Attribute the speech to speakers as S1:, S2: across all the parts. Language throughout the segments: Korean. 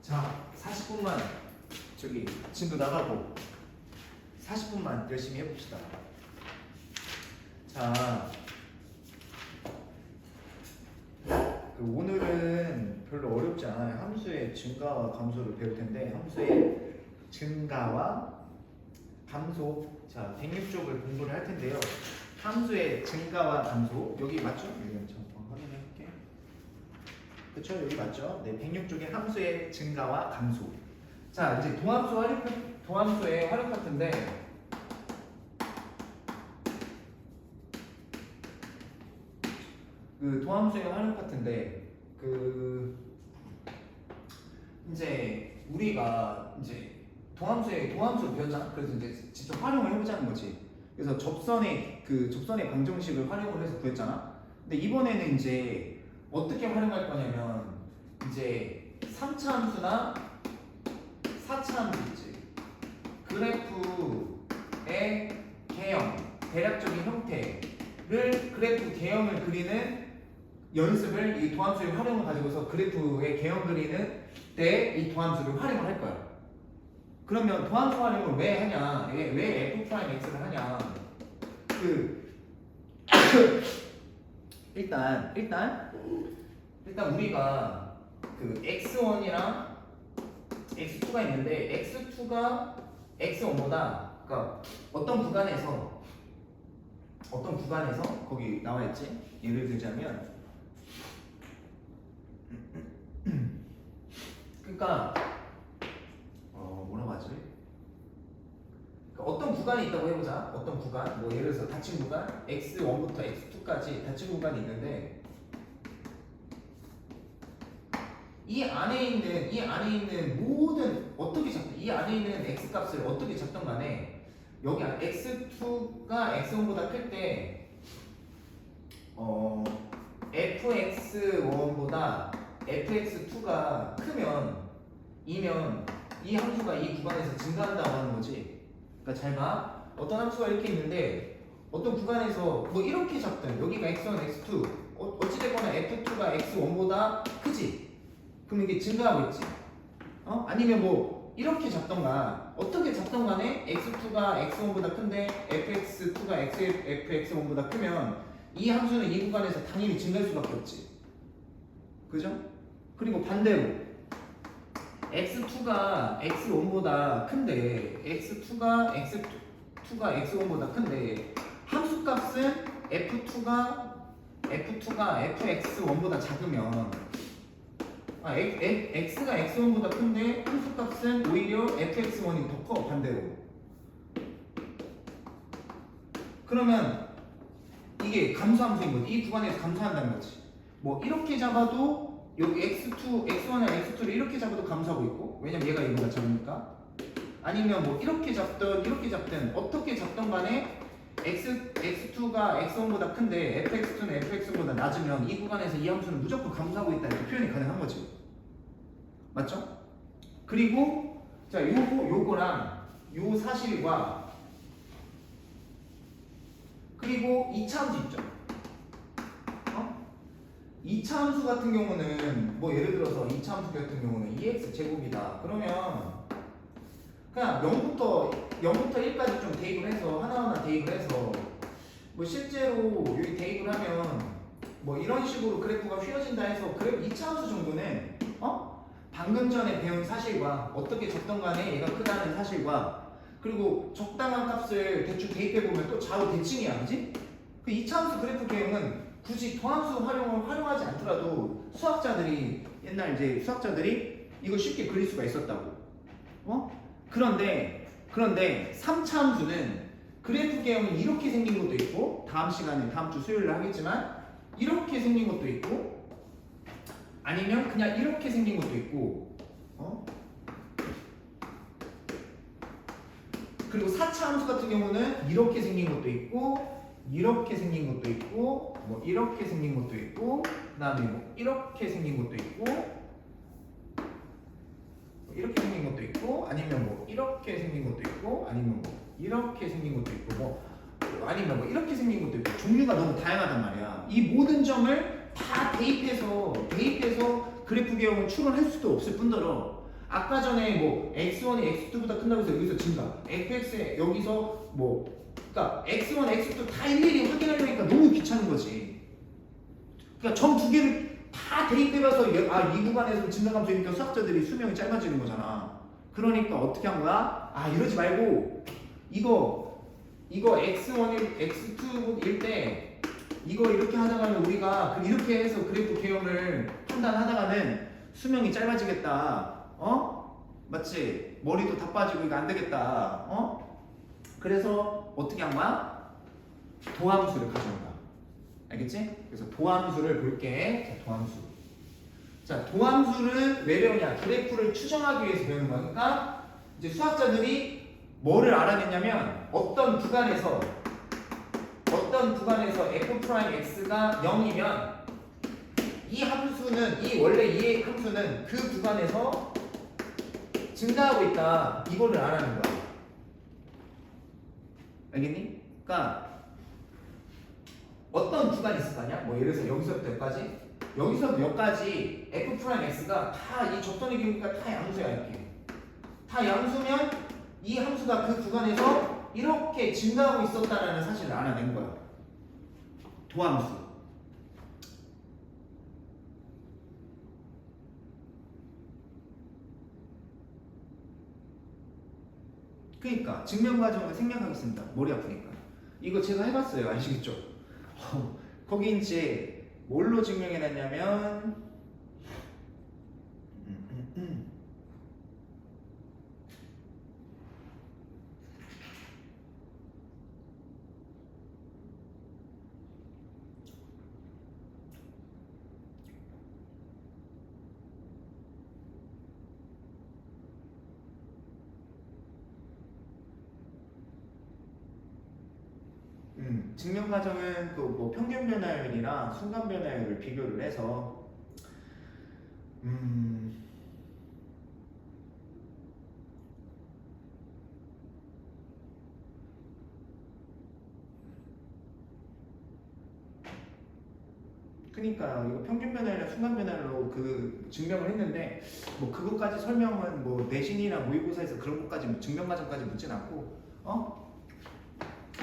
S1: 자, 40분만 저기 진도 나가고 40분만 열심히 해봅시다. 자, 오늘은 별로 어렵지 않아요. 함수의 증가와 감소를 배울 텐데, 함수의 증가와 감소. 자, 106쪽을 공부를 할 텐데요. 함수의 증가와 감소, 여기 맞죠? 여기 잠깐 확인해 볼게. 그쵸? 여기 맞죠? 네, 106쪽의 함수의 증가와 감소. 자, 이제 도함수의 활용 파트인데, 도함수의 활용 파트인데, 이제 우리가 이제 도함수를 배웠잖아. 그래서 이제 직접 활용을 해보자는 거지. 그래서 접선의 방정식을 활용을 해서 구했잖아. 근데 이번에는 이제 어떻게 활용할 거냐면, 이제 3차 함수나 4차 함수 있지. 그래프의 개형, 대략적인 형태를 그래프 개형을 그리는 연습을 이 도함수의 활용을 가지고서 그래프의 개형 그리는 때 이 도함수를 활용을 할 거야. 그러면 도함수 활용을 왜 하냐? 왜 f'x를 하냐? 일단 우리가 x1이랑 x2가 있는데, x2가 x1보다, 그러니까 어떤 구간에서 거기 나와 있지? 예를 들자면, 그러니까 뭐라고 하지? 그러니까 어떤 구간이 있다고 해보자. 어떤 구간, 뭐 예를 들어서 닫힌 구간, x1부터 x2까지 닫힌 구간이 있는데, 이 안에 있는 모든 이 안에 있는 x 값을 어떻게 잡든 간에, 여기 x2가 x1보다 클 때 fx1보다 fx2가 이면 이 함수가 이 구간에서 증가한다고 하는 거지. 그러니까 잘 봐. 어떤 함수가 이렇게 있는데, 어떤 구간에서 뭐 이렇게 잡든, 여기가 x1, x2, 어찌됐거나 f2가 x1보다 크지? 그럼 이게 증가하고 있지. 아니면 뭐 이렇게 잡던가, 어떻게 잡던 간에 x2가 x1보다 큰데 fx2가 fx1보다 크면 이 함수는 이 구간에서 당연히 증가할 수밖에 없지. 그죠? 그리고 반대로 x2가 x1보다 큰데, x2가 x1보다 큰데 함수값은 f2가 fx1보다 작으면, x가 x1보다 큰데 함수값은 오히려 fx1이 더 커. 반대로. 그러면 이게 감소함수인 거지. 이 구간에서 감소한다는 거지. 뭐 이렇게 잡아도 여기 x1을 x2를 이렇게 잡아도 감소하고 있고, 왜냐면 얘가 이거가 작으니까. 아니면 뭐 이렇게 잡든 어떻게 잡던 간에 x2가 x1보다 큰데 fx2는 fx1보다 낮으면 이 구간에서 이 함수는 무조건 감소하고 있다, 이렇게 표현이 가능한 거지. 맞죠? 그리고 자, 요거랑 요 사실과, 그리고 2차 함수 있죠. 2차 함수 같은 경우는 뭐 예를 들어서 2차 함수 같은 경우는 2x 제곱이다. 그러면 그냥 0부터 1까지 좀 대입을 해서 하나하나 대입을 해서, 뭐 실제로 여기 대입을 하면 뭐 이런 식으로 그래프가 휘어진다 해서, 그래프 2차 함수 정도는 방금 전에 배운 사실과 어떻게 잡던 간에 얘가 크다는 사실과, 그리고 적당한 값을 대충 대입해 보면 또 좌우 대칭이야, 그지? 그 2차 함수 그래프 개형은 굳이 도함수 활용하지 않더라도 옛날 수학자들이 이거 쉽게 그릴 수가 있었다고. 그런데 3차 함수는 그래프 개형이 이렇게 생긴 것도 있고, 다음 주 수요일에 하겠지만 이렇게 생긴 것도 있고, 아니면 그냥 이렇게 생긴 것도 있고, 그리고 4차 함수 같은 경우는 이렇게 생긴 것도 있고, 이렇게 생긴 것도 있고, 뭐 이렇게 생긴 것도 있고, 그다음에 뭐 이렇게 생긴 것도 있고, 이렇게 생긴 것도 있고, 아니면 뭐 이렇게 생긴 것도 있고, 아니면 뭐 이렇게 생긴 것도 있고, 아니면 뭐 이렇게 생긴 것도 있고, 종류가 너무 다양하단 말이야. 이 모든 점을 다 대입해서 그래프 개형을 추론할 수도 없을 뿐더러, 아까 전에 뭐 x1이 x2보다 큰다고 해서 여기서 증가, fx에 여기서 뭐 그러니까 x1, x2 다 일일이 확인하려니까 너무 귀찮은 거지. 그러니까 점 두 개를 다 대입해봐서 이 구간에서 증가감소니까 수학자들이 수명이 짧아지는 거잖아. 그러니까 어떻게 한 거야? 이러지 말고 이거 x1일 x2일 때 이거 이렇게 하다가는 우리가 이렇게 해서 그래프 개형을 판단하다가는 수명이 짧아지겠다. 맞지? 머리도 다 빠지고 이거 안 되겠다. 그래서 어떻게 한 거야? 도함수를 가져온 거야. 알겠지? 그래서 도함수를 볼게. 자, 도함수. 자, 도함수는 왜 배우냐? 그래프를 추정하기 위해서 배우는 거야. 그러니까 이제 수학자들이 뭐를 알아냈냐면 어떤 구간에서 f'x가 0이면 이 함수는 원래 이 함수는 그 구간에서 증가하고 있다. 이거를 알아낸 거야. 알겠니? 그러니까 어떤 구간이 있을 거 아니야? 뭐 예를 들어서 여기서부터 여기까지 f'x가 다 이 접선의 기울기가 다 양수야. 이렇게 다 양수면 이 함수가 그 구간에서 이렇게 증가하고 있었다라는 사실을 알아낸 거야. 도함수. 그러니까 증명 과정을 생략하겠습니다. 머리 아프니까. 이거 제가 해봤어요. 아시겠죠? 거기 이제 뭘로 증명해놨냐면 증명 과정은 또 뭐 평균 변화율이랑 순간 변화율을 비교를 해서 그러니까 이거 평균 변화율이랑 순간 변화율로 그 증명을 했는데 뭐 그것까지 설명은 뭐 내신이나 모의고사에서 그런 것까지 증명 과정까지 묻진 않고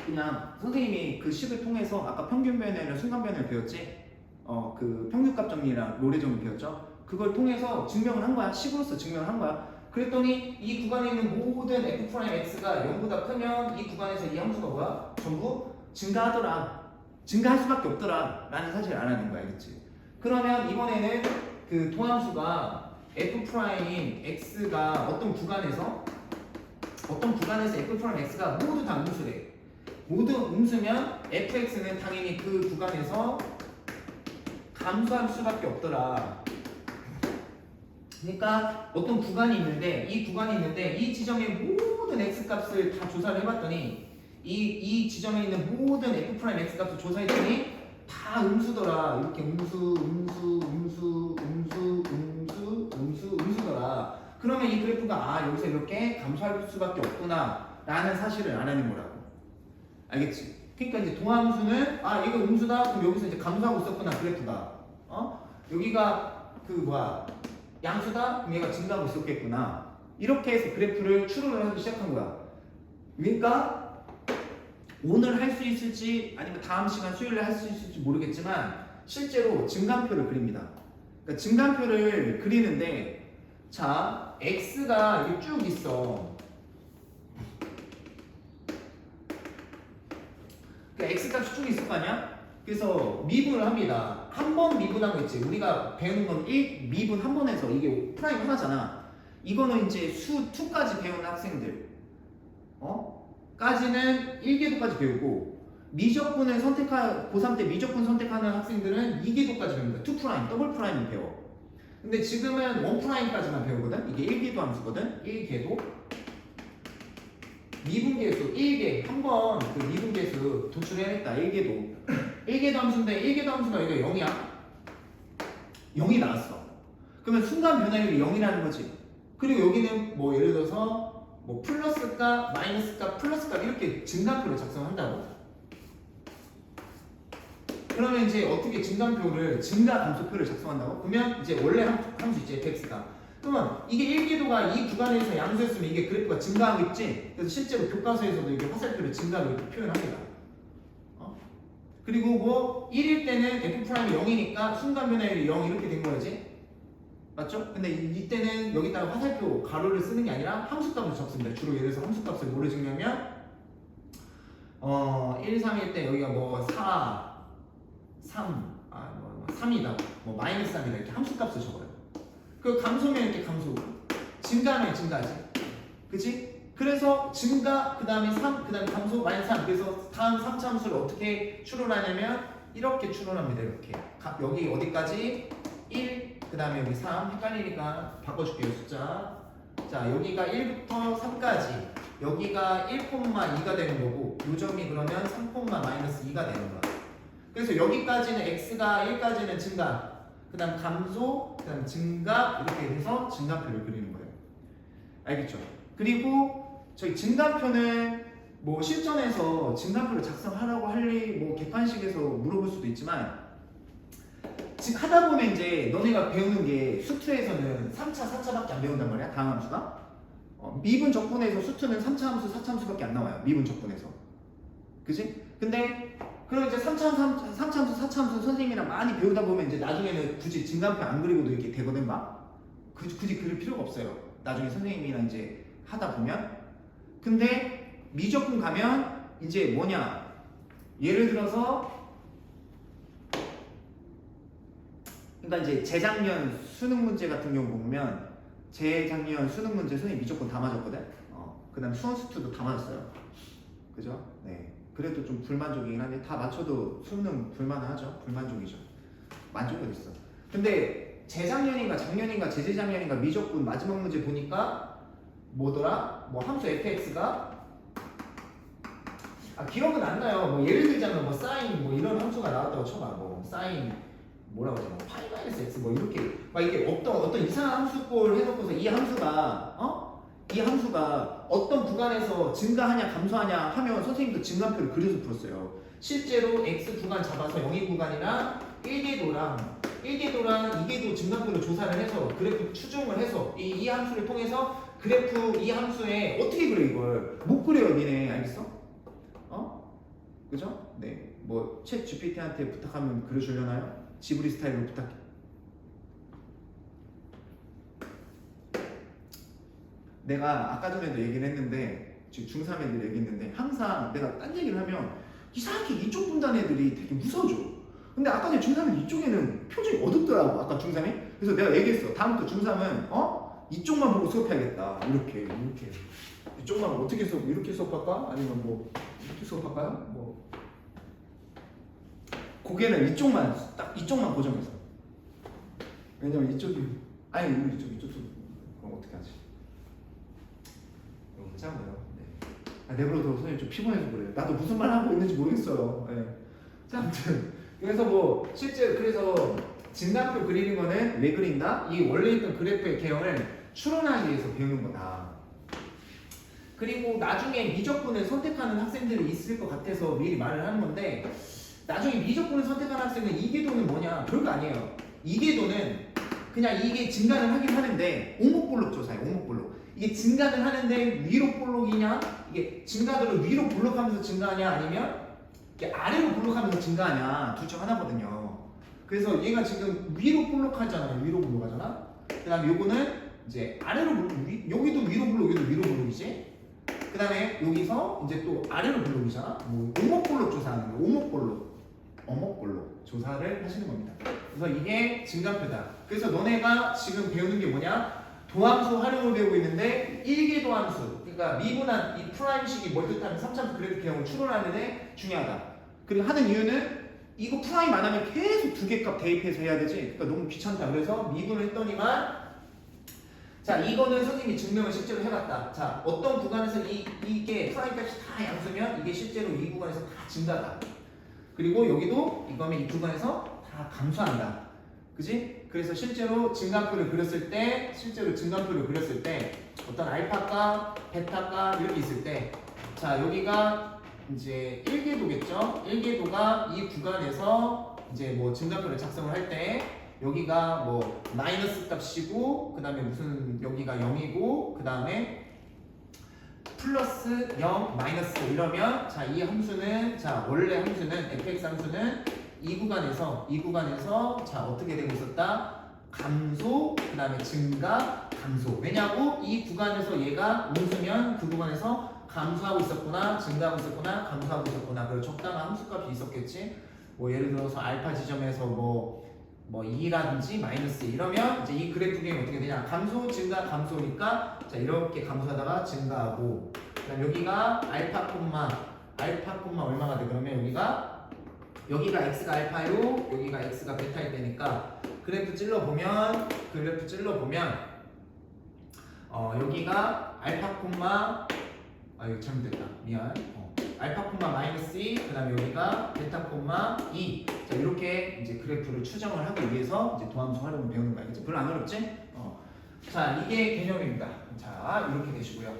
S1: 그냥 선생님이 그 식을 통해서 아까 평균 변화율이랑 순간 변화율 배웠지? 그 평균값 정리랑 로레 정리 배웠죠? 그걸 통해서 증명을 한 거야. 식으로서 증명을 한 거야. 그랬더니 이 구간에 있는 모든 f'x가 0보다 크면 이 구간에서 이 함수가 뭐야? 전부 증가하더라. 증가할 수밖에 없더라 라는 사실을 알아낸 거야. 알겠지? 그러면 이번에는 그 도함수가 f'인 x가 어떤 구간에서 f'x가 모두 다 음수래. 모두 음수면 fx는 당연히 그 구간에서 감소할 수밖에 없더라. 그러니까 어떤 구간이 있는데 이 지점의 모든 x값을 다 조사를 해봤더니 이 지점에 있는 모든 f'x 값을 조사했더니 다 음수더라. 이렇게 음수더라. 그러면 이 그래프가 여기서 이렇게 감소할 수밖에 없구나 라는 사실을 알아낸 거라고. 알겠지? 그러니까 이제 도함수는 이거 음수다. 그럼 여기서 이제 감소하고 있었구나 그래프가. 여기가 양수다. 그럼 얘가 증가하고 있었겠구나. 이렇게 해서 그래프를 추론을 하기 시작한 거야. 그러니까 오늘 할 수 있을지 아니면 다음 시간 수요일에 할 수 있을지 모르겠지만 실제로 증감표를 그립니다. 그러니까 증감표를 그리는데 자 x가 이렇게 쭉 있어. x값이 쭉 있을 거 아니야? 그래서 미분을 합니다. 한 번 미분한 거 있지. 우리가 배우는 건 미분 한 번 해서 이게 프라임 하나잖아. 이거는 이제 수 2까지 배우는 학생들 까지는 1계도까지 배우고 미적분을 고3 때 미적분 선택하는 학생들은 2계도까지 배웁니다. 2 프라임, 더블 프라임을 배워. 근데 지금은 1 프라임까지만 배우거든. 이게 1계도 함수거든. 1계도 미분계수 1개 한번 그 미분계수 도출해야겠다. 1계도 함수인데 1계도 함수가 이거 0이야. 0이 나왔어. 그러면 순간 변화율이 0이라는 거지. 그리고 여기는 뭐 예를 들어서 뭐 플러스값, 마이너스값, 플러스값 이렇게 증감표를 작성한다고. 그러면 이제 어떻게 증감표를 증가 감소표를 작성한다고? 그러면 이제 원래 함수 있지 fx가 그러면 이게 1궤도가 이 구간에서 양수였으면 이게 그래프가 증가하고 있지. 그래서 실제로 교과서에서도 이게 화살표를 증가로 이렇게 표현합니다. 그리고 뭐 1일 때는 F'이 0이니까 순간 변화율이 0 이렇게 된 거지. 맞죠? 근데 이때는 여기다가 화살표 가로를 쓰는 게 아니라 함수값을 적습니다. 주로 예를 들어서 함수값을 뭐를 적냐면 1, 3일 때 여기가 뭐 4, 3, 3이다, 뭐 마이너스 3이다 이렇게 함수값을 적어요. 그 감소면 이렇게 감소, 증가하면 증가하지, 그치? 그래서 증가, 그 다음에 3, 그 다음에 감소, 마이너스 3. 그래서 다음 3차 함수를 어떻게 추론하냐면 이렇게 추론합니다. 이렇게 여기 어디까지? 1, 그 다음에 여기 3. 헷갈리니까 바꿔줄게요, 숫자. 자, 여기가 1부터 3까지, 여기가 1,2가 되는 거고 요 점이 그러면 3, 마이너스 2가 되는 거야. 그래서 여기까지는 x가 1까지는 증가, 그 다음 감소, 그 다음 증가, 이렇게 돼서 증가표를 그리는 거예요. 알겠죠? 그리고 저희 증가표는 뭐 실전에서 증가표를 작성하라고 할리 뭐 객관식에서 물어볼 수도 있지만, 지금 하다 보면 이제 너네가 배우는 게 수투에서는 3차, 4차밖에 안 배운단 말이야. 다음 함수가 미분 적분에서 수투는 3차 함수, 4차 함수밖에 안 나와요. 미분 적분에서, 그지? 근데 그럼 이제 3차 함수, 4차 함수 선생님이랑 많이 배우다 보면 이제 나중에는 굳이 증가표 안 그리고도 이렇게 되거든. 막 굳이 그릴 필요가 없어요. 나중에 선생님이랑 이제 하다 보면. 근데 미적분 가면 이제 뭐냐, 예를 들어서 그러니까 이제 재작년 수능 문제 같은 경우 보면 재작년 수능 문제 선생님 미적분 다 맞았거든. 그 다음 수원 수투도 다 맞았어요. 그죠? 네. 그래도 좀 불만족이긴 한데 다 맞춰도 수능 불만하죠. 불만족이죠. 만족은 있어. 근데 재작년인가 작년인가 재재작년인가 미적분 마지막 문제 보니까 뭐더라? 뭐 함수 fx가 기억은 안 나요. 뭐 예를 들자면 뭐 사인 뭐 이런 함수가 나왔다고 쳐봐. 뭐 사인 뭐라고 하지? 뭐 파이 마이너스 x 뭐 이렇게 막 이게 어떤 이상한 함수꼴 해놓고서 이 함수가 어떤 구간에서 증가하냐 감소하냐 하면 선생님도 증가표를 그려서 풀었어요. 실제로 x 구간 잡아서 영위 구간이랑 1궤도랑 2궤도 증가표를 조사를 해서 그래프 추종을 해서 이 함수를 통해서 그래프 이 함수에 어떻게 그려 이걸 못 그려요 니네. 알겠어? 그죠? 네. 뭐 챗 GPT한테 부탁하면 그려주려나요? 지브리 스타일로 부탁해. 내가 아까 전에도 얘기를 했는데 지금 중3 애들 얘기했는데 항상 내가 딴 얘기를 하면 이상하게 이쪽 분단 애들이 되게 무서워져. 근데 아까 전에 중3은 이쪽에는 표정이 어둡더라고. 아까 중3이. 그래서 내가 얘기했어. 다음부터 중3은 이쪽만 보고 수업해야겠다. 이렇게 이쪽만 어떻게 수업, 이렇게 수업할까? 아니면 뭐 이렇게 수업할까요? 뭐 고개는 이쪽만 딱 이쪽만 고정해서. 왜냐면 이쪽이 아니 우리 이쪽도 그럼 어떻게 하지? 너무 짜고요. 네. 내버려둬. 선생님 좀 피곤해서 그래요. 나도 무슨 말 하고 있는지 모르겠어요. 네. 자, 아무튼 그래서 뭐 실제 그래서 진단표 그리는 거는 왜 그린다? 이 원래 있던 그래프의 개형을 추론하기 위해서 배우는 거다. 그리고 나중에 미적분을 선택하는 학생들이 있을 것 같아서 미리 말을 하는 건데, 나중에 미적분을 선택하는 학생은 이계도는 뭐냐? 별거 아니에요. 이계도는 그냥 이게 증가를 하긴 하는데 오목볼록 조사예요. 오목볼록. 이게 증가를 하는데 위로 볼록이냐? 이게 증가도를 위로 볼록하면서 증가하냐? 아니면 이게 아래로 볼록하면서 증가하냐? 둘 중 하나거든요. 그래서 얘가 지금 위로 볼록하잖아요. 위로 볼록하잖아. 그 다음에 요거는 이제 아래로 볼록, 여기도 위로 볼록, 여기도 위로 볼록이지. 그 다음에 여기서 이제 또 아래로 볼록이잖아. 뭐 오목볼록 조사하는 거예요. 오목볼록. 어목볼록 조사를 하시는 겁니다. 그래서 이게 증가표다. 그래서 너네가 지금 배우는 게 뭐냐? 도함수 활용을 배우고 있는데 1개 도함수, 그러니까 미분한 이 프라임식이 뭘 뜻하는 3차함수 그래프 개형을 추론하는 데 중요하다. 그리고 하는 이유는 이거 프라임 안 하면 계속 두 개 값 대입해서 해야 되지. 그러니까 너무 귀찮다. 그래서 미분을 했더니만, 자 이거는 선생님이 증명을 실제로 해봤다. 자 어떤 구간에서 이게 프라임 값이 다 양수면 이게 실제로 이 구간에서 다 증가다. 그리고 여기도 이거면 이 구간에서 다 감소한다. 그지? 그래서 실제로 증가표를 그렸을 때 어떤 알파가, 베타가 이렇게 있을 때, 자 여기가 이제 1궤도겠죠? 1궤도가 이 구간에서 이제 뭐 증가표를 작성을 할 때 여기가 뭐 마이너스 값이고 그 다음에 무슨 여기가 0이고 그 다음에 플러스 0 마이너스 이러면 자 이 함수는 자 원래 함수는 fx 함수는 이 구간에서 자 어떻게 되고 있었다? 감소 그 다음에 증가 감소. 왜냐고 이 구간에서 얘가 음수면 그 구간에서 감소하고 있었구나 증가하고 있었구나 감소하고 있었구나. 그리고 적당한 함수값이 있었겠지. 뭐 예를 들어서 알파 지점에서 뭐 2라든지 마이너스 이러면 이제 이 그래프 그림이 어떻게 되냐? 감소 증가 감소니까 자 이렇게 감소하다가 증가하고 그다음 여기가 알파 콤마 얼마가 돼? 그러면 여기가 x가 알파요 여기가 x가 베타일 때니까 그래프 찔러 보면 여기가 알파 콤마 이거 잘못됐다 미안 알파 콤마 마이너스 2 그 다음에 여기가 베타 콤마 2 자 이렇게 이제 그래프를 추정을 하기 위해서 이제 도함수 활용을 배우는 거야. 그치? 별로 안 어렵지? 자 이게 개념입니다. 자 이렇게 되시고요.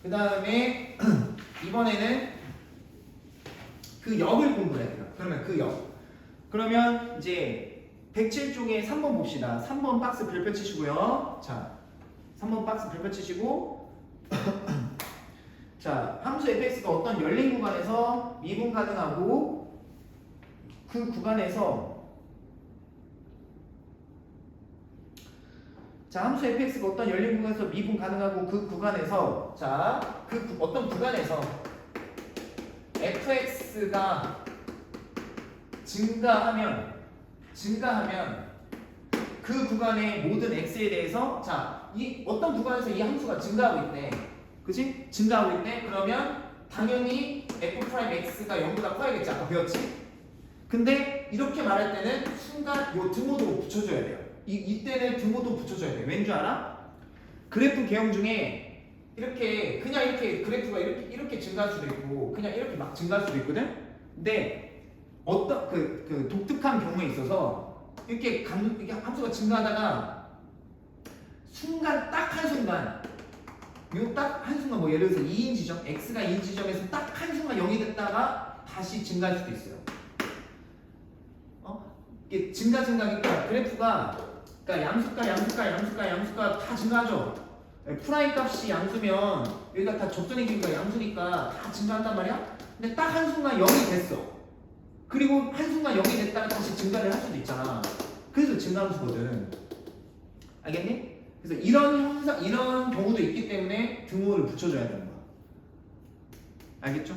S1: 그 다음에 이번에는 그 역을 공부해야 돼요. 그러면 그 역. 그러면 이제 107쪽에 3번 봅시다. 3번 박스 별표 치시고요. 자 3번 박스 별표 치시고 자 함수 fx가 어떤 열린 구간에서 미분 가능하고 그 구간에서 자 함수 fx가 어떤 열린 구간에서 미분 가능하고 그 구간에서 자 그 어떤 구간에서 fx가 증가하면 그 구간의 모든 x에 대해서 자 이 어떤 구간에서 이 함수가 증가하고 있대. 그치? 증가하고 있대. 그러면 당연히 f'x가 0보다 커야겠지. 아까 배웠지? 근데 이렇게 말할 때는 순간 요 등호도 붙여줘야 돼요. 이때는 등호도 붙여줘야 돼. 왠 줄 알아? 그래프 개형 중에 이렇게 그냥 이렇게 그래프가 이렇게 증가할 수도 있고 그냥 이렇게 막 증가할 수도 있거든. 근데 어떤 그 독특한 경우에 있어서 이게 함수가 증가하다가 순간 딱 한순간 뭐 예를 들어서 2인 지점 x가 2인 지점에서 딱 한순간 0이 됐다가 다시 증가할 수도 있어요. 이게 증가니까 그래프가 그러니까 양수가 다 증가하죠. 프라임 값이 양수면 여기가 다 접선의 길이가 양수니까 다 증가한단 말이야. 근데 딱 한순간 0이 됐어. 그리고 한순간 0이 됐다가 다시 증가를 할 수도 있잖아. 그래서 증가함수거든. 알겠니? 그래서 이런 경우도 있기 때문에 등호를 붙여줘야 되는 거야. 알겠죠?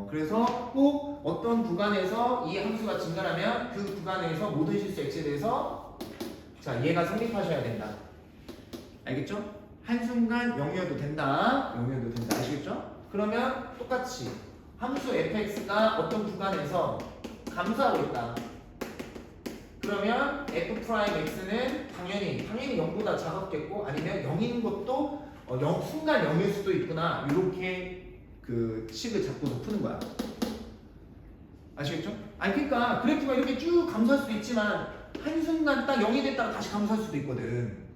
S1: 그래서 꼭 어떤 구간에서 이 함수가 증가하면 그 구간에서 모든 실수 x에 대해서 자 얘가 성립하셔야 된다. 알겠죠? 한순간 0이어도 된다. 아시겠죠? 그러면 똑같이 함수 fx가 어떤 구간에서 감소하고 있다. 그러면 f'x는 당연히 0보다 작았겠고 아니면 0인 것도 순간 0일 수도 있구나. 이렇게 그 식을 잡고서 푸는 거야. 아시겠죠? 아니 그러니까 그래프가 이렇게 쭉 감소할 수도 있지만 한순간 딱 0이 됐다가 다시 감소할 수도 있거든.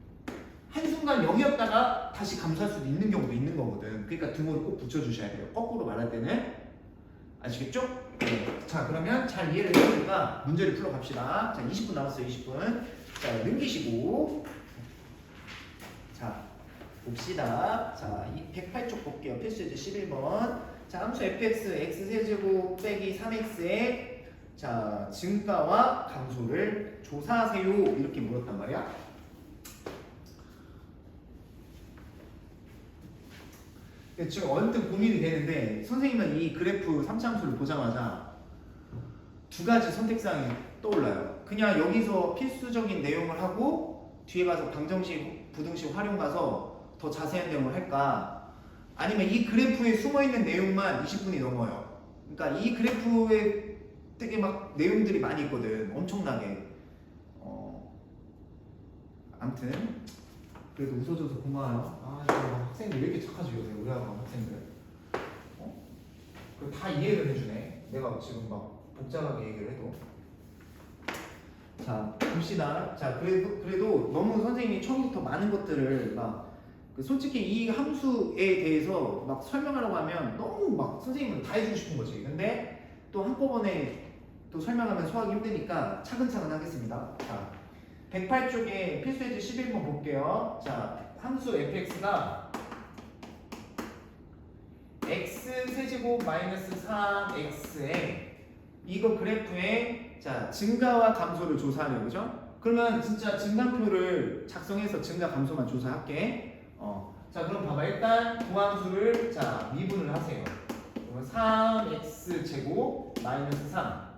S1: 한순간 0이었다가 다시 감소할 수도 있는 경우도 있는 거거든. 그러니까 등호를 꼭 붙여주셔야 돼요. 거꾸로 말할 때는. 아시겠죠? 네. 자 그러면 잘 이해를 했으니까 문제를 풀어갑시다. 자 20분 남았어요. 20분. 자 넘기시고 자 봅시다. 자 이 108쪽 볼게요. 필수제 11번. 자 함수 fx x세제곱 빼기 3x의 자 증가와 감소를 조사하세요. 이렇게 물었단 말이야. 지금 언뜻 고민이 되는데 선생님은 이 그래프 3차함수를 보자마자 두 가지 선택사항이 떠올라요. 그냥 여기서 필수적인 내용을 하고 뒤에 가서 방정식, 부등식 활용 가서 더 자세한 내용을 할까? 아니면 이 그래프에 숨어있는 내용만 20분이 넘어요. 그러니까 이 그래프에 되게 막 내용들이 많이 있거든. 엄청나게. 아무튼 그래도 웃어줘서 고마워요. 학생들 왜 이렇게 착하지 요새 우리 학생들. 다 이해를 해주네. 내가 지금 막 복잡하게 얘기를 해도. 자 봅시다. 자 그래도 너무 선생님이 처음부터 많은 것들을 막 솔직히 이 함수에 대해서 막 설명하려고 하면 너무 막 선생님은 다 해주고 싶은 거지. 근데 또 한꺼번에 또 설명하면 소화하기 힘드니까 차근차근 하겠습니다. 자, 108쪽에 필수예제 11번 볼게요. 자, 함수 fx가 x 세제곱 마이너스 3x에 이거 그래프에 자 증가와 감소를 조사하려고 그죠? 그러면 진짜 증가표를 작성해서 증가 감소만 조사할게. 자 그럼 봐봐 일단 도함수를 자 미분을 하세요. 그러면 3x 제곱 마이너스 3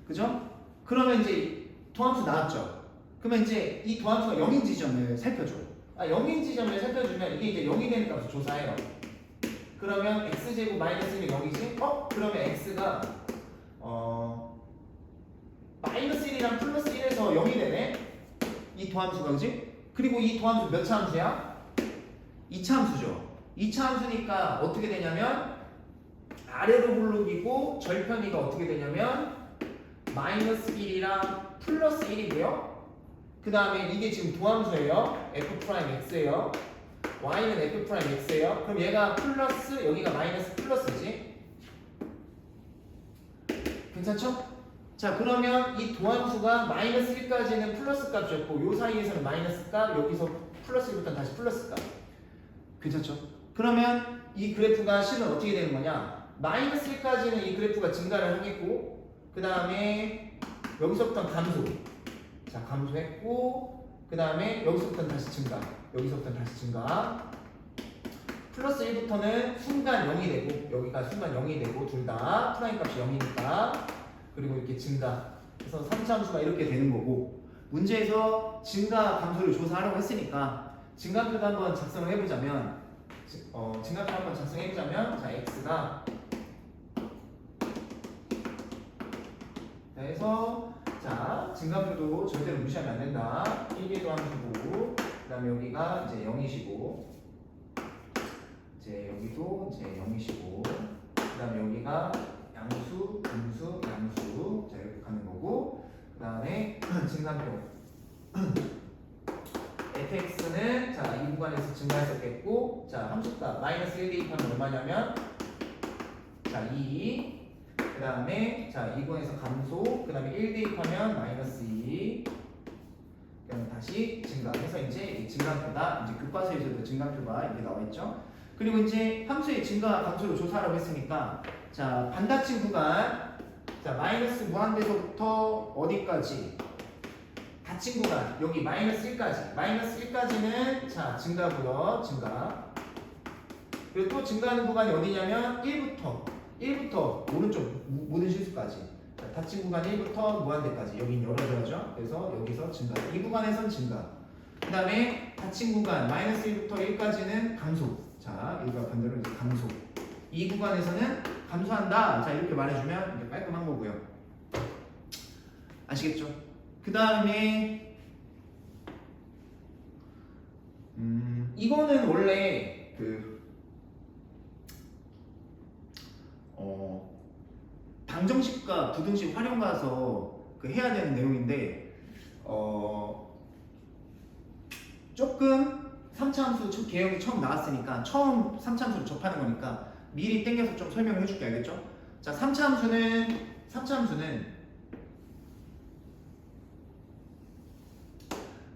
S1: 그죠? 그러면 이제 도함수 나왔죠? 그러면 이제 이 도함수가 0인 지점을 살펴줘. 0인 지점을 살펴주면 이게 이제 0이 되는 값을 조사해요. 그러면 x제곱 마이너스 1이 0이지? 그러면 x가 마이너스 1이랑 플러스 1에서 0이 되네? 이 도함수가 그지? 그리고 이 도함수 몇 차 함수야? 2차 함수죠. 2차 함수니까 어떻게 되냐면 아래로 블록이고 절편이가 어떻게 되냐면 마이너스 1이랑 플러스 1이고요. 그 다음에 이게 지금 도함수예요. f'x예요. y는 f'x예요. 그럼 얘가 플러스 여기가 마이너스 플러스지. 괜찮죠? 자 그러면 이 도함수가 마이너스 1까지는 플러스 값이었고 요 사이에서는 마이너스 값 여기서 플러스 1부터 다시 플러스 값. 괜찮죠? 그러면 이 그래프가 실은 어떻게 되는 거냐? 마이너스 1까지는 이 그래프가 증가를 하겠고 그 다음에 여기서부터 감소. 자 감소했고 그 다음에 여기서부터는 다시 증가. 여기서부터는 다시 증가. 플러스 1부터는 순간 0이 되고 여기가 순간 0이 되고 둘 다 프라임 값이 0이니까 그리고 이렇게 증가. 그래서 3차 함수가 이렇게 되는 거고 문제에서 증가 감소를 조사하려고 했으니까 증가표도 한번 작성을 해보자면 증가표 한번 작성해보자면 자 x가 그래서 자 증가표도 절대로 무시하면 안 된다. 1궤도 함수고 그 다음에 여기가 이제 0이시고 이제 여기도 이제 0이시고 그 다음에 여기가 양수, 분수, 양수 자 이렇게 가는 거고 그 다음에 증가표 fx는 자 이 구간에서 증가했었겠고 자 함수값 마이너스 1 대입하면 얼마냐면 자 2 그 다음에 자 2번에서 감소 그 다음에 1 대입하면 마이너스 2 그다음에 다시 증가해서 이제 이 증가표다 이제 교과서에서도 증가표가 이렇게 나와있죠. 그리고 이제 함수의 증가와 감소를 조사하라고 했으니까 자 반닫힌 구간 자 마이너스 무한대서부터 어디까지 닫힌 구간 여기 마이너스 1까지 마이너스 1까지는 자 증가고요 증가 그리고 또 증가하는 구간이 어디냐면 1부터 오른쪽 모든 실수까지 자, 닫힌 구간 1부터 무한대까지 여긴 열어줘야죠. 그래서 여기서 증가 이 구간에선 증가 그 다음에 닫힌 구간 마이너스 1부터 1까지는 감소 자 이거 반대로 이제 감소 이 구간에서는 감소한다 자 이렇게 말해주면 이제 깔끔한 거고요. 아시겠죠? 그 다음에 이거는 원래 그 방정식과 부등식 활용 가서 그 해야 되는 내용인데 조금 3차 함수 개형이 처음 나왔으니까 처음 3차 함수를 접하는 거니까 미리 땡겨서 좀 설명을 해줄게 알겠죠? 자 3차 함수는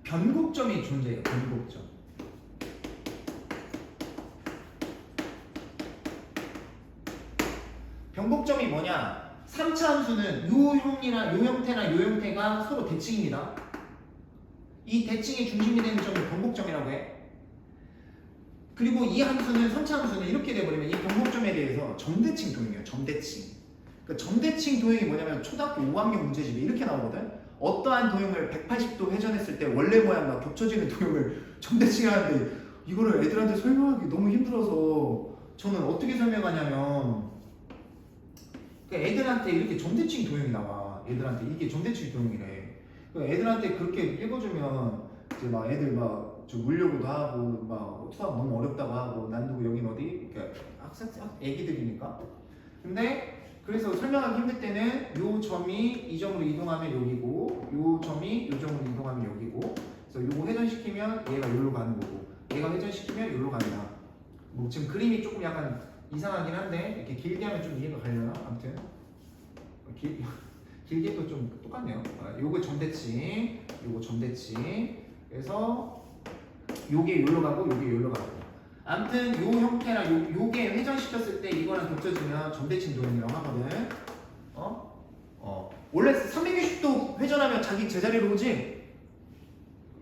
S1: 변곡점이 존재해요. 변곡점. 변곡점이 뭐냐? 3차 함수는 요 형태나 요 형태가 서로 대칭입니다. 이 대칭의 중심이 되는 점을 변곡점이라고 해. 그리고 이 함수는 3차 함수는 이렇게 돼버리면 이 변곡점에 대해서 점대칭 도형이에요. 점대칭. 그 점대칭 도형이 뭐냐면 초등학교 5학년 문제집에 이렇게 나오거든. 어떠한 도형을 180도 회전했을 때 원래 모양과 겹쳐지는 도형을 점대칭하는데 이거를 애들한테 설명하기 너무 힘들어서 저는 어떻게 설명하냐면 애들한테 이렇게 점대칭 도형이 나와. 애들한테 이게 점대칭 도형이래. 애들한테 그렇게 읽어주면 이제 막 애들 막 좀 울려고도 하고 막 수학 너무 어렵다고 하고 난 누구 여긴 어디 이렇게 애기들이니까. 근데 그래서 설명하기 힘들 때는 요 점이 이 점으로 이동하면 여기고 요 점이 요 점으로 이동하면 여기고 그래서 요거 회전시키면 얘가 여기로 가는 거고 얘가 회전시키면 여기로 간다. 뭐 지금 그림이 조금 약간 이상하긴 한데 이렇게 길게 하면 좀 이해가 가려나? 아무튼 길게 또 좀 똑같네요. 요거 점대칭, 요거 점대칭. 그래서 요게 요로 가고 요게 요로 가고. 아무튼 요 형태랑 요게 회전시켰을 때 이거랑 겹쳐지면 점대칭 도형이라고 하거든. 원래 360도 회전하면 자기 제자리로 오지?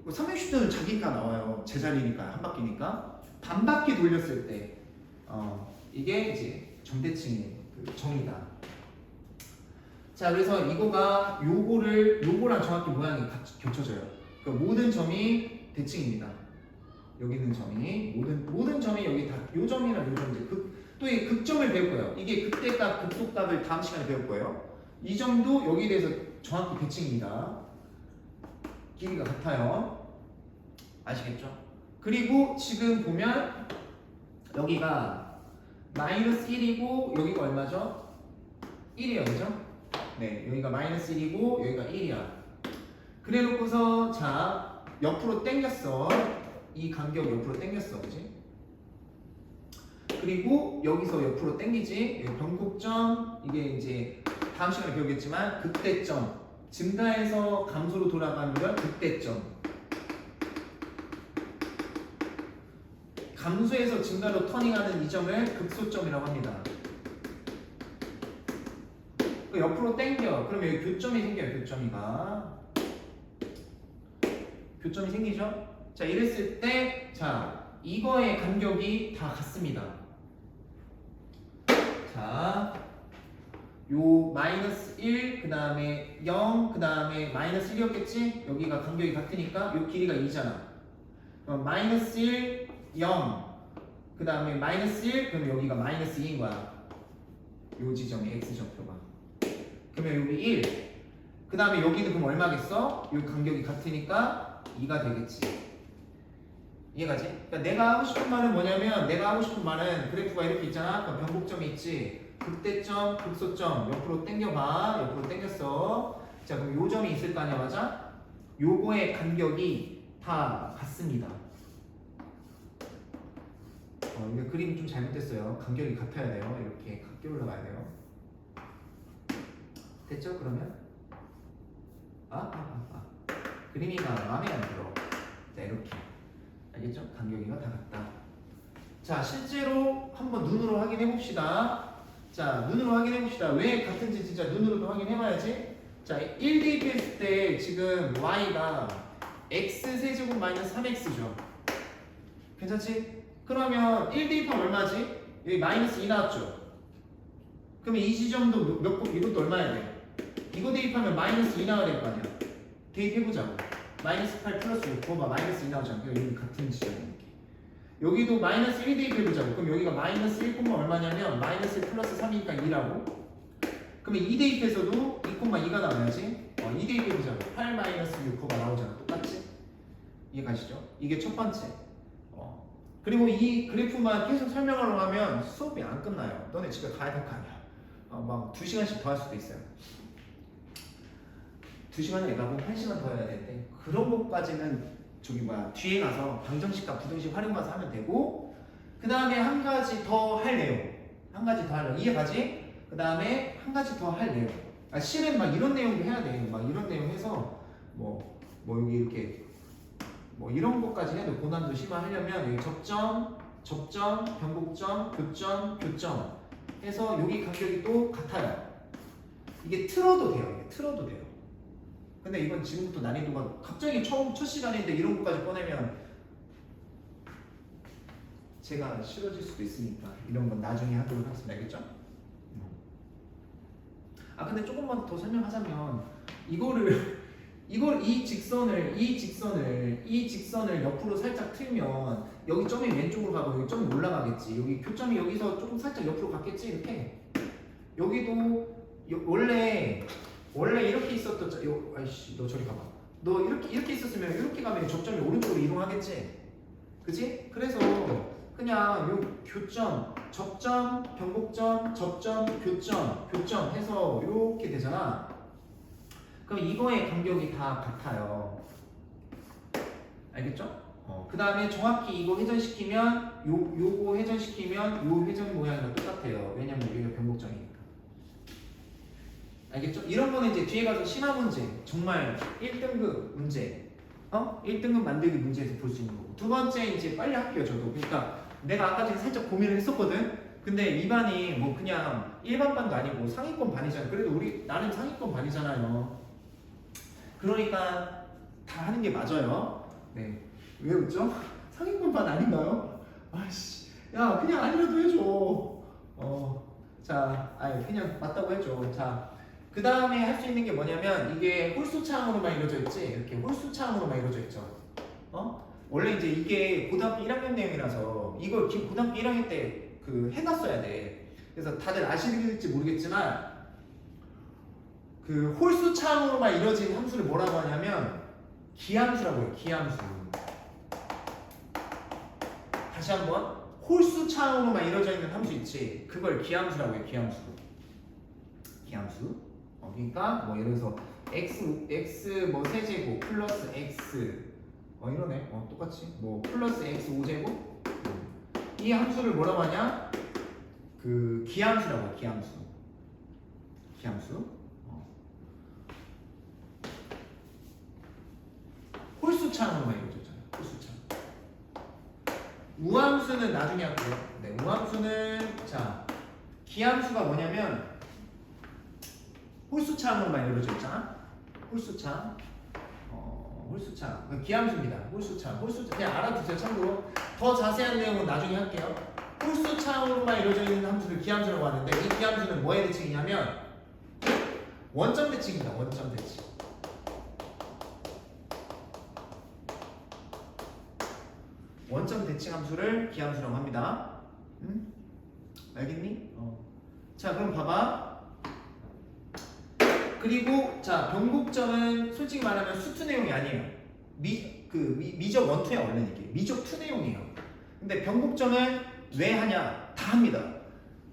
S1: 360도는 자기가 나와요. 제자리니까, 한 바퀴니까. 반 바퀴 돌렸을 때, 이게 이제 점대칭의 그 정의다. 자, 그래서 이거가 요거랑 정확히 모양이 같이 겹쳐져요. 그러니까 모든 점이 대칭입니다. 여기 있는 점이 모든 점이 여기 다 요 점이랑 요 점 이제 또 이 극점을 배울 거예요. 이게 극대값, 극소값을 다음 시간에 배울 거예요. 이 점도 여기에 대해서 정확히 대칭입니다. 길이가 같아요. 아시겠죠? 그리고 지금 보면 여기가 마이너스 1이고 여기가 얼마죠? 1이에요, 그죠? 네, 여기가 마이너스 1이고 여기가 1이야. 그래 놓고서 자, 옆으로 당겼어. 이 간격 옆으로 당겼어, 그지? 그리고 여기서 옆으로 당기지. 변곡점, 이게 이제 다음 시간에 배우겠지만 극대점, 증가해서 감소로 돌아가는 걸 극대점, 감소해서 증가로 터닝하는 이 점을 극소점이라고 합니다. 옆으로 당겨. 그러면 여기 교점이 생겨요. 교점이 생기죠? 자, 이랬을 때, 자, 이거의 간격이 다 같습니다. 자, 요 마이너스 1, 그 다음에 0, 그 다음에 마이너스 1이었겠지? 여기가 간격이 같으니까 요 길이가 2잖아. 그럼 마이너스 1, 0, 그 다음에 마이너스 1, 그러면 여기가 마이너스 2인 거야. 요 지점이 X좌표가. 그러면 여기 1, 그 다음에 여기는 그럼 얼마겠어? 요 간격이 같으니까 2가 되겠지. 이해가지? 그러니까 내가 하고 싶은 말은 뭐냐면, 내가 하고 싶은 말은 그래프가 이렇게 있잖아. 그럼 변곡점이 있지. 극대점, 극소점 옆으로 당겨봐. 옆으로 당겼어. 자, 그럼 요 점이 있을 거 아니야, 맞아? 요거의 간격이 다 같습니다. 이거 그림이 좀 잘못됐어요. 간격이 같아야 돼요. 이렇게 같게 올라가야 돼요. 됐죠? 그러면? 그림이 마음에 안 들어. 자, 이렇게. 알겠죠? 간격이가 다 같다. 자, 실제로 한번 눈으로 확인해 봅시다. 자, 눈으로 확인해 봅시다. 왜 같은지 진짜 눈으로도 확인해 봐야지. 자, 1 대입했을 때 지금 y가 x 세제곱 마이너스 3x죠. 괜찮지? 그러면 1 대입하면 얼마지? 여기 마이너스 2 나왔죠? 그러면 이 지점도 이것도 얼마야 돼? 이거 대입하면 마이너스 2 나와야 될 거 아니야? 대입해보자고. 마이너스 8 플러스 6, 봐봐, 마이너스 2 나오잖아. 여기 같은 지점이야. 여기도 마이너스 1 대입해보자고. 그럼 여기가 마이너스 1, 얼마냐면 마이너스 1 플러스 3이니까 2라고. 그러면 2 대입해서도 2,2가 나와야지. 2 대입해보자고. 8 마이너스 6,가 나오잖아. 똑같지? 이해가시죠? 이게 첫 번째. 그리고 이 그래프만 계속 설명하려고 하면 수업이 안 끝나요. 너네 집에 가야 될 거 아니야. 막 2시간씩 더 할 수도 있어요. 2시간을 내가 보면 1시간 더 해야 되는데, 그런 것까지는 뒤에 가서 방정식과 부등식 활용해서 하면 되고, 그 다음에 한 가지 더 할 내용. 이해가지? 그 다음에 한 가지 더 할 내용. 실은 막 이런 내용도 해야 돼. 막 이런 내용 해서 뭐 여기 이렇게 뭐 이런 것까지 해도 고난도 심화하려면 여기 접점, 변곡점, 교점 해서 여기 간격이 또 같아요. 이게 틀어도 돼요. 근데 이건 지금부터 난이도가 갑자기 첫 시간인데 이런 것까지 꺼내면 제가 싫어질 수도 있으니까 이런 건 나중에 하도록 하겠습니다. 알겠죠? 근데 조금만 더 설명하자면 이 직선을 옆으로 살짝 틀면 여기 점이 왼쪽으로 가고 여기 점이 올라가겠지. 여기 교점이 여기서 조금 살짝 옆으로 갔겠지. 이렇게. 여기도 원래 이렇게 있었던 아이씨, 너 저리 가봐. 너 이렇게 있었으면 이렇게 가면 접점이 오른쪽으로 이동하겠지. 그지? 그래서 그냥 요 교점, 접점, 변곡점, 접점, 교점 해서 이렇게 되잖아. 그럼 이거의 간격이 다 같아요. 알겠죠? 그 다음에 정확히 이거 회전시키면 요거 회전시키면 요 회전 모양이랑 똑같아요. 왜냐면 여기가 변곡점이니까. 알겠죠? 이런 거는 이제 뒤에 가서 심화 문제, 정말 1등급 문제, 1등급 만들기 문제에서 볼 수 있는 거고. 두 번째 이제 빨리 할게요, 저도. 그러니까 내가 아까 전에 살짝 고민을 했었거든. 근데 이 반이 뭐 그냥 일반 반도 아니고 상위권 반이잖아요. 그래도 우리 나름 상위권 반이잖아요. 그러니까 다 하는 게 맞아요. 네. 왜 웃죠? 상위권 반 아닌가요? 아이씨, 야 그냥 아니라도 해줘. 자, 아니 그냥 맞다고 해줘. 자, 그 다음에 할 수 있는 게 뭐냐면 이게 홀수차항으로만 이루어져 있지. 이렇게 홀수차항으로만 이루어져 있죠. 원래 이제 이게 고등학교 1학년 내용이라서 이걸 고등학교 1학년 때 그 해놨어야 돼. 그래서 다들 아시는지 모르겠지만 그 홀수차항으로만 이루어진 함수를 뭐라고 하냐면 기함수라고 해요. 기함수. 다시 한번 홀수차항으로만 이루어져 있는 함수 있지. 그걸 기함수라고 해요. 기함수. 기함수. 그러니까 뭐 예를 들어서 x 뭐 세제곱 플러스 x 이러네. 똑같이 뭐 플러스 x 5제곱 이 함수를 뭐라고 하냐? 그 기함수라고 해요. 기함수. 기함수. 홀수차항으로만 이루어졌잖아요. 홀수차항. 우함수는 나중에 할게요. 네, 우함수는 자 기함수가 뭐냐면 홀수차항으로만 이루어져 있잖아. 홀수차항. 홀수차항. 기함수입니다. 홀수차항. 그냥 알아두세요. 참고로 더 자세한 내용은 나중에 할게요. 홀수차항으로만 이루어져 있는 함수를 기함수라고 하는데 이 기함수는 뭐의 대칭이냐면 원점 대칭입니다. 원점 대칭. 원점 대칭 함수를 기함수라고 합니다. 응? 알겠니? 자, 그럼 봐봐. 그리고 자, 변곡점은 솔직히 말하면 수투 내용이 아니에요. 미적 1, 2야 원래는 이게 미적 2 내용이에요. 근데 변곡점은 왜 하냐? 다 합니다.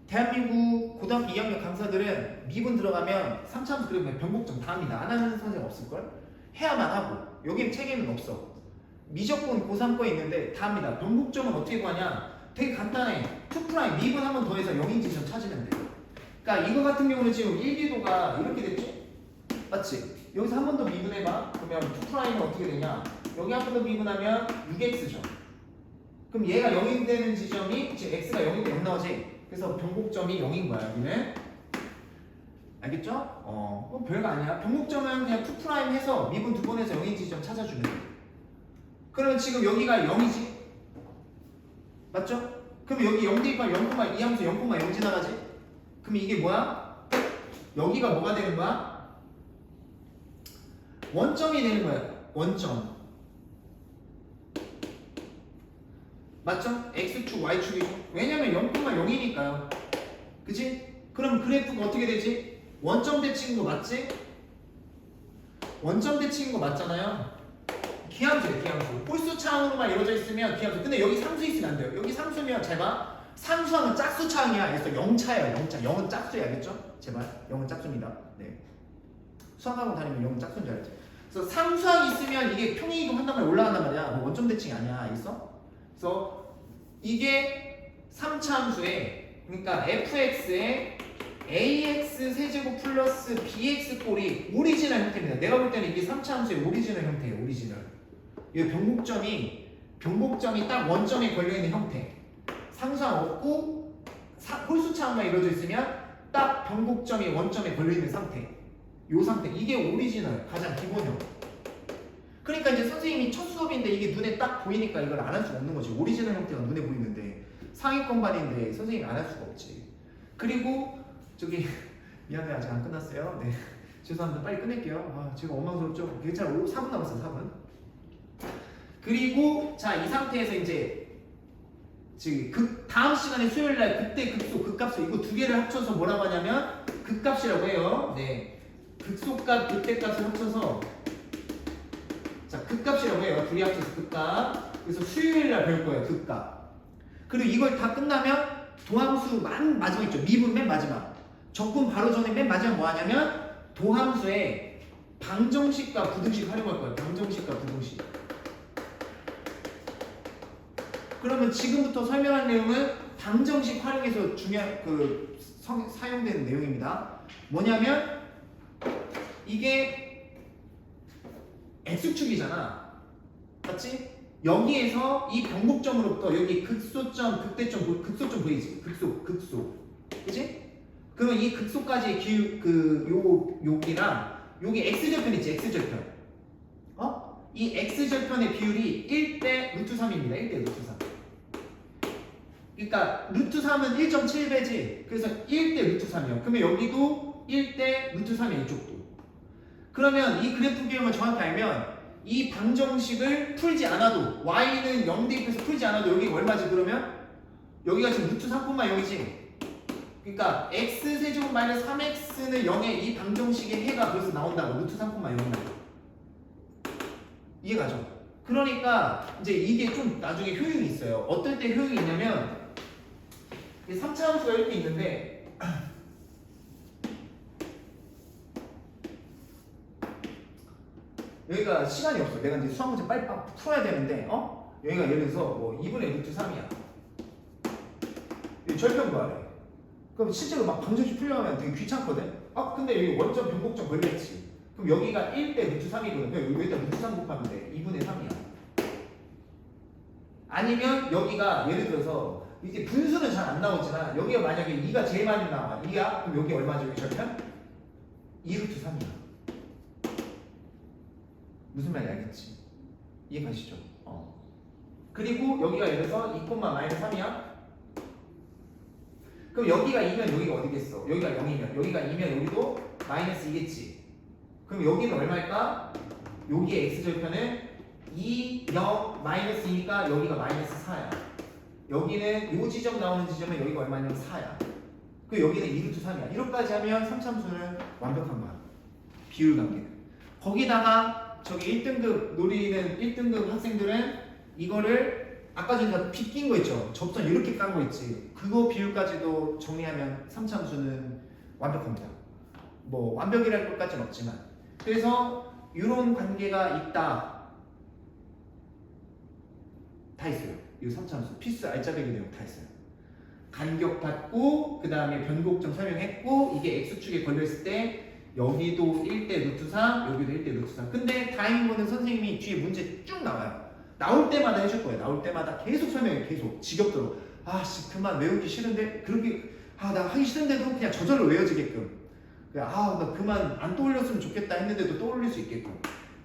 S1: 대한민국 고등학교 2학년 강사들은 미분 들어가면 3차함수 그리면 변곡점 다 합니다. 안 하는 선생 없을걸? 해야만 하고 여긴 책에는 없어. 미적분 고3 거 있는데 다 합니다. 변곡점은 어떻게 구하냐? 되게 간단해. 2' 미분 한 번 더해서 0인 지점 찾으면 돼. 그러니까 이거 같은 경우는 지금 1기도가 이렇게 됐지? 맞지? 여기서 한 번 더 미분해봐. 그러면 2'은 어떻게 되냐? 여기 한 번 더 미분하면 6x죠. 그럼 얘가 0이 되는 지점이 지금 x가 0이고 0 나오지? 그래서 변곡점이 0인 거야 여기는. 알겠죠? 별거 아니야. 변곡점은 그냥 2' 해서 미분 2번 해서 0인 지점 찾아주면 돼. 그러면 지금 여기가 0이지? 맞죠? 그럼 여기 0 대입하면 0, 이 함수 0,0 지나가지? 그럼 이게 뭐야? 여기가 뭐가 되는 거야? 원점이 되는 거야. 원점. 맞죠? X축, Y축이죠. 왜냐면 0,0이니까요. 그치? 그럼 그래프가 어떻게 되지? 원점 대칭인 거 맞지? 원점 대칭인 거 맞잖아요. 기함수예요. 기함수. 홀수차항으로만 이루어져 있으면 기함수. 근데 여기 상수 있으면 안 돼요. 여기 상수면 잘 봐. 상수하면 짝수차항이야. 그래서 0차예요. 0차. 0은 짝수야. 알겠죠? 제발. 0은 짝수입니다. 네. 수학하고 다니면 0은 짝수인 줄 알지? 그래서 상수항이 있으면 이게 평이이동 한단 말이야. 올라간단 말이야. 뭐 원점 대칭이 아니야. 알겠어? 그래서 이게 3차 함수에 그러니까 fx에 ax 세제곱 플러스 bx 꼴이 오리지널 형태입니다. 내가 볼 때는 이게 3차 함수의 오리지널 형태예요. 오리지널. 이 변곡점이 딱 원점에 걸려있는 형태. 상수항 없고 홀수차항만 이루어져 있으면 딱 변곡점이 원점에 걸려있는 상태. 요 상태. 이게 오리지널. 가장 기본형. 그러니까 이제 선생님이 첫 수업인데 이게 눈에 딱 보이니까 이걸 안 할 수가 없는 거지. 오리지널 형태가 눈에 보이는데 상위권 반인데 선생님이 안 할 수가 없지. 그리고 저기 미안해 아직 안 끝났어요. 네 죄송합니다. 빨리 끝낼게요. 제가 원망스럽죠. 괜찮아. 4분 남았어요. 4분. 그리고 자 이 상태에서 이제 지금 다음 시간에 수요일날 그때 극소 극값수 이거 두 개를 합쳐서 뭐라고 하냐면 극값이라고 해요. 네 극소값 그때값을 합쳐서 자 극값이라고 해요. 둘이 합쳐서 극값. 그래서 수요일날 배울 거예요. 극값. 그리고 이걸 다 끝나면 도함수 마지막 있죠. 미분 맨 마지막. 적분 바로 전에 맨 마지막 뭐 하냐면 도함수에 방정식과 부등식 활용할 거예요. 방정식과 부등식. 그러면 지금부터 설명할 내용은 방정식 활용해서 중요한 사용되는 내용입니다. 뭐냐면 이게 x축이잖아. 맞지? 여기에서 이 변곡점으로부터 여기 극소점, 극대점, 극소점 보이지? 극소. 그지? 그럼 이 극소까지의 여기랑 여기 x절편 있지? x절편. 이 x절편의 비율이 1대 루트 3입니다. 1대 루트 3. 그러니까 루트 3은 1.7배지. 그래서 1대 루트 3이요. 그러면 여기도 1대 루트 3이야. 이쪽도. 그러면 이 그래프 비율을 정확히 알면 이 방정식을 풀지 않아도 y는 0 대입해서 풀지 않아도 여기가 얼마지? 그러면 여기가 지금 루트 3,0이지. 그러니까 x세제곱 마이너스 3x는 0에 이 방정식의 해가 벌써 나온다고. 루트 3,0이다. 이해가죠? 그러니까 이제 이게 좀 나중에 효용이 있어요. 어떨 때 효용이 있냐면 3차 함수가 이렇게 있는데 여기가 시간이 없어. 내가 이제 수학 문제 빨리 풀어야 되는데 여기가 예를 들어서 뭐 2분의 루트 3이야. 절편 구하래. 그럼 실제로 막 방정식 풀려면 되게 귀찮거든? 근데 여기 원점 변곡점 걸렸지. 그럼 여기가 1대 루트 3이거든. 그럼 여기다 루트 3 곱하면 돼. 2분의 3이야. 아니면 여기가 예를 들어서 이게 분수는 잘 안 나오지만 여기가 만약에 2가 제일 많이 나와. 2야? 그럼 여기 얼마죠? 여기 절편? 2루트 3이야. 무슨 말인지 알겠지? 이해가시죠? 그리고 여기가 예를 들어서 2, 마이너스 3이야? 그럼 여기가 2면 여기가 어디겠어? 여기가 0이면 여기가 2면 여기도 마이너스 2겠지. 그럼 여기는 얼마일까? 여기의 x절편은 2, 0, 마이너스 2니까 여기가 마이너스 4야. 여기는 요 지점 나오는 지점은 여기가 얼마냐면 4야. 그 여기는 2루트 3이야. 이렇게까지 하면 3참수는 완벽한 거야. 비율 관계는. 거기다가 저기 1등급 노리는 1등급 학생들은 이거를 아까 전에 빗긴 거 있죠? 접선 이렇게 깐 거 있지? 그거 비율까지도 정리하면 3참수는 완벽합니다. 뭐 완벽이랄 것까지는 없지만. 그래서 이런 관계가 있다. 다 있어요. 이 3참수 필수 알짜배기 내용 다 있어요. 간격 받고 그 다음에 변곡점 설명했고 이게 x축에 걸려있을 때 여기도 1대 루트 3 여기도 1대 루트 3. 근데 다행인 거는 선생님이 뒤에 문제 쭉 나와요. 나올 때마다 해줄 거예요. 나올 때마다 계속 설명해. 계속 지겹도록. 아씨 그만 외우기 싫은데 그렇게 나 하기 싫은데도 그냥 저절로 외워지게끔. 나 그만 안 떠올렸으면 좋겠다 했는데도 떠올릴 수 있게끔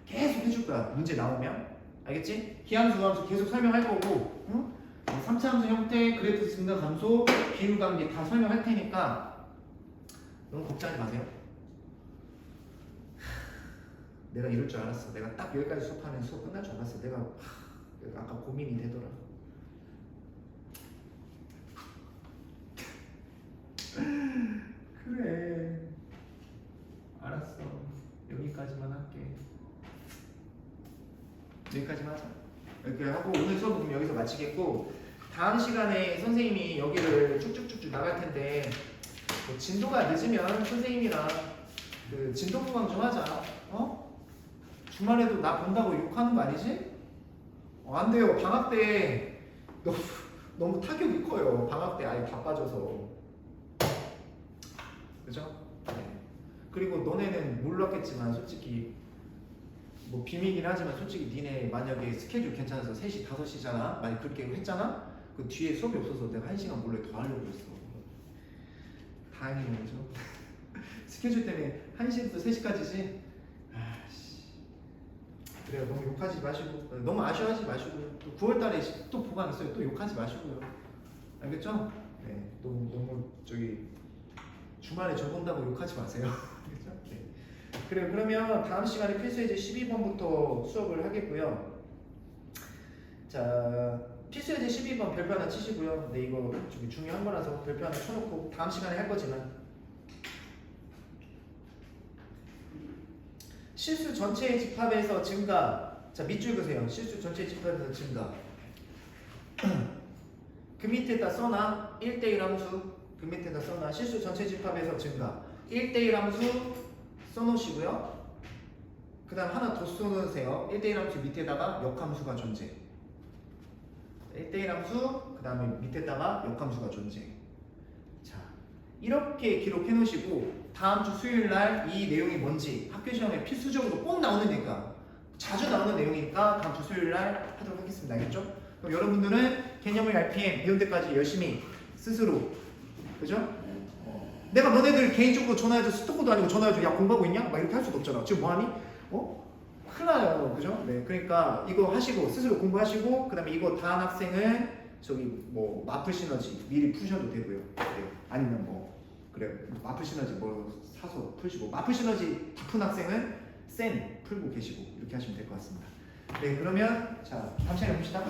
S1: 계속 해줄 거야. 문제 나오면. 알겠지? 기함수, 우함수 계속 설명할 거고 3차 함수 형태, 그래프 증가 감소, 비율 관계 다 설명할 테니까 너무 걱정하지 마세요. 내가 이럴 줄 알았어. 내가 딱 여기까지 수업하면 수업 끝날 줄 알았어. 내가 아까 고민이 되더라. 그래. 알았어. 여기까지만 할게. 여기까지만 하자. 이렇게 하고 오늘 수업은 여기서 마치겠고 다음 시간에 선생님이 여기를 쭉쭉쭉쭉 나갈 텐데 뭐 진도가 늦으면 선생님이랑 그 진도 보강 좀 하자. 주말에도 나 본다고 욕하는 거 아니지? 안 돼요. 방학 때 너무 타격이 커요. 방학 때 아예 바빠져서. 그죠? 네. 그리고 너네는 몰랐겠지만 솔직히 뭐 비밀이긴 하지만 솔직히 니네 만약에 스케줄 괜찮아서 3시, 5시잖아? 만약 그렇게 했잖아? 그 뒤에 수업이 없어서 내가 1시간 몰래 더 하려고 했어. 다행이네, 그죠? 스케줄 때문에 1시부터 3시까지지? 아씨. 그래요. 너무 욕하지 마시고, 너무 아쉬워하지 마시고, 또 9월달에 또 보강 있어요. 또 욕하지 마시고요. 알겠죠? 네. 너무 주말에 저 본다고 욕하지 마세요. 알겠죠? 네. 그래 그러면 다음 시간에 필수예제 12번부터 수업을 하겠고요. 자 필수예제 12번 별표 하나 치시고요. 근데 이거 좀 중요한 거라서 별표 하나 쳐놓고 다음 시간에 할 거지만 실수 전체의 집합에서 증가. 자 밑줄 그세요. 실수 전체의 집합에서 증가. 그 밑에다 써놔. 1대1 함수 그 밑에다 써놔. 실수 전체 집합에서 증가. 1대1 함수 써놓으시고요. 그 다음 하나 더 써놓으세요. 1대1 함수 밑에다가 역함수가 존재. 1대1 함수 그 다음에 밑에다가 역함수가 존재. 자 이렇게 기록해 놓으시고 다음 주 수요일 날 이 내용이 뭔지 학교 시험에 필수적으로 꼭 나오는 내용이니까 자주 나오는 내용이니까 다음 주 수요일 날 하도록 하겠습니다. 알겠죠? 그럼 여러분들은 개념을 RPM 배울 때까지 열심히 스스로 그죠? 내가 너네들 개인적으로 전화해줘 스토커도 아니고 전화해줘 야 공부하고 있냐? 막 이렇게 할 수도 없잖아. 지금 뭐하니? 큰일 나요. 그죠? 네, 그러니까 이거 하시고 스스로 공부하시고 그 다음에 이거 다한 학생은 저기 뭐 마플 시너지 미리 푸셔도 되고요. 네. 아니면 뭐 그래 마플 시너지 뭐 사서 푸시고 마플 시너지 다 푼 학생은 센 풀고 계시고 이렇게 하시면 될 것 같습니다. 네, 그러면 자 다음 시간에 봅시다.